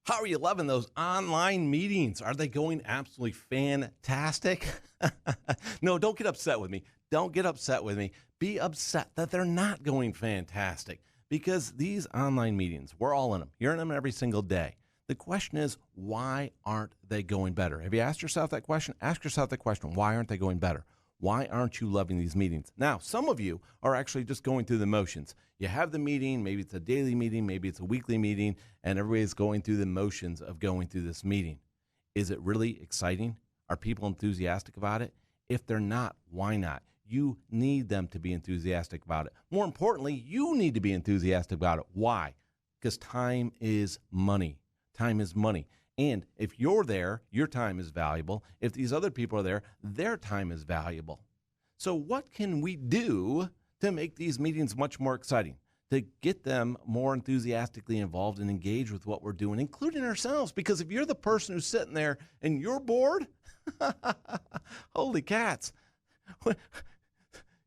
How are you loving those online meetings? Are they going absolutely fantastic? No, don't get upset with me. Don't get upset with me. Be upset that they're not going fantastic because these online meetings, we're all in them. You're in them every single day. The question is, why aren't they going better? Have you asked yourself that question? Ask yourself that question. Why aren't they going better? Why aren't you loving these meetings? Now, some of you are actually just going through the motions. You have the meeting, maybe it's a daily meeting, maybe it's a weekly meeting, and everybody's going through the motions of going through this meeting. Is it really exciting? Are people enthusiastic about it? If they're not, why not? You need them to be enthusiastic about it. More importantly, you need to be enthusiastic about it. Why? Because time is money. Time is money. And if you're there, your time is valuable. If these other people are there, their time is valuable. So what can we do to make these meetings much more exciting, to get them more enthusiastically involved and engaged with what we're doing, including ourselves? Because if you're the person who's sitting there and you're bored, holy cats,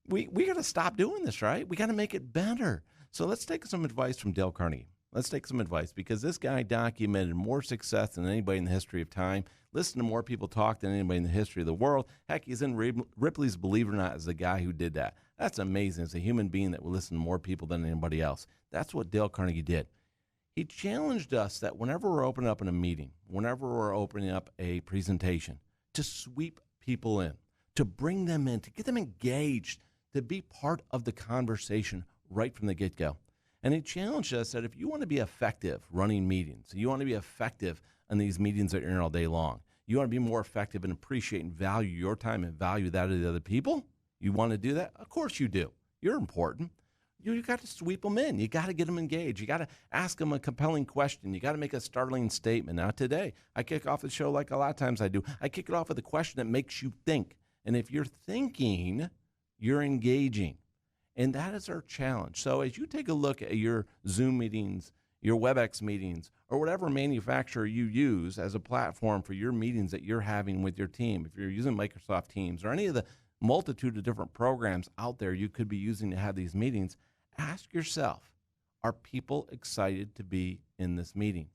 we got to stop doing this, right? We got to make it better. So let's take some advice from Dale Carnegie. Let's take some advice because this guy documented more success than anybody in the history of time, listened to more people talk than anybody in the history of the world. Heck, he's in Ripley's Believe It or Not as the guy who did that. That's amazing. It's a human being that will listen to more people than anybody else. That's what Dale Carnegie did. He challenged us that whenever we're opening up in a meeting, whenever we're opening up a presentation, to sweep people in, to bring them in, to get them engaged, to be part of the conversation right from the get-go. And he challenged us that if you want to be effective running meetings, you want to be effective in these meetings that you're in all day long, you want to be more effective and appreciate and value your time and value that of the other people, you want to do that? Of course you do. You're important. You got to sweep them in. You got to get them engaged. You got to ask them a compelling question. You got to make a startling statement. Now today, I kick off the show like a lot of times I do. I kick it off with a question that makes you think. And if you're thinking, you're engaging. And that is our challenge. So as you take a look at your Zoom meetings, your WebEx meetings, or whatever manufacturer you use as a platform for your meetings that you're having with your team, if you're using Microsoft Teams or any of the multitude of different programs out there you could be using to have these meetings, ask yourself, are people excited to be in this meeting?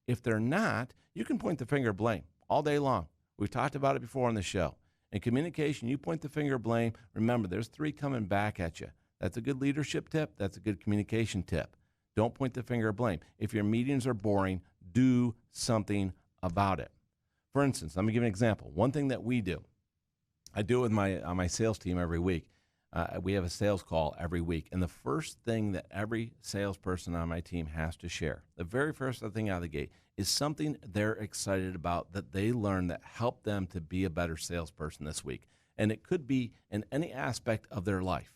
If they're not, you can point the finger of blame all day long. We've talked about it before on the show. In communication, you point the finger of blame. Remember, there's 3 coming back at you. That's a good leadership tip. That's a good communication tip. Don't point the finger of blame. If your meetings are boring, do something about it. For instance, let me give you an example. One thing that we do, I do it with my sales team every week. We have a sales call every week. And the first thing that every salesperson on my team has to share, the very first thing out of the gate, is something they're excited about that they learned that helped them to be a better salesperson this week. And it could be in any aspect of their life.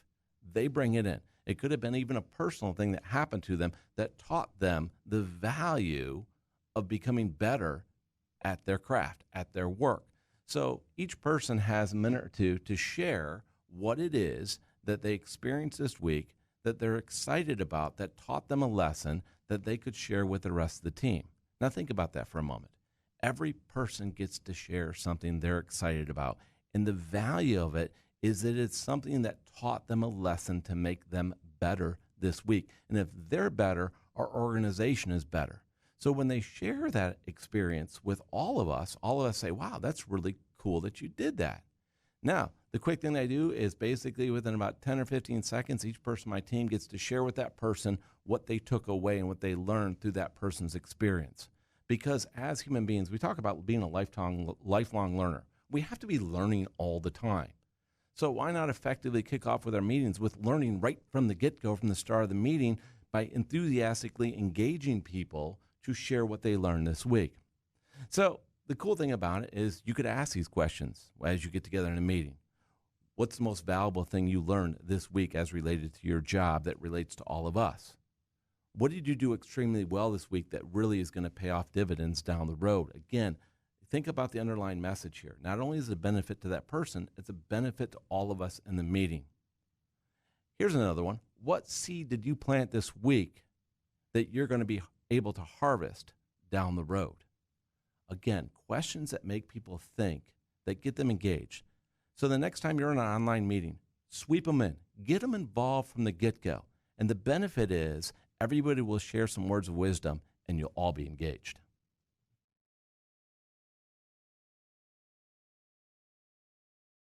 They bring it in. It could have been even a personal thing that happened to them that taught them the value of becoming better at their craft, at their work. So each person has a minute or two to share what it is that they experienced this week that they're excited about, that taught them a lesson that they could share with the rest of the team. Now think about that for a moment. Every person gets to share something they're excited about, and the value of it is that it's something that taught them a lesson to make them better this week. And if they're better, our organization is better. So when they share that experience with all of us say, wow, that's really cool that you did that. Now, the quick thing I do is basically within about 10 or 15 seconds, each person on my team gets to share with that person what they took away and what they learned through that person's experience. Because as human beings, we talk about being a lifelong learner. We have to be learning all the time. So why not effectively kick off with our meetings with learning right from the get-go, from the start of the meeting, by enthusiastically engaging people to share what they learned this week? So the cool thing about it is you could ask these questions as you get together in a meeting. What's the most valuable thing you learned this week as related to your job that relates to all of us? What did you do extremely well this week that really is going to pay off dividends down the road? Again, think about the underlying message here. Not only is it a benefit to that person, it's a benefit to all of us in the meeting. Here's another one. What seed did you plant this week that you're going to be able to harvest down the road? Again, questions that make people think, that get them engaged. So the next time you're in an online meeting, sweep them in. Get them involved from the get-go. And the benefit is everybody will share some words of wisdom and you'll all be engaged.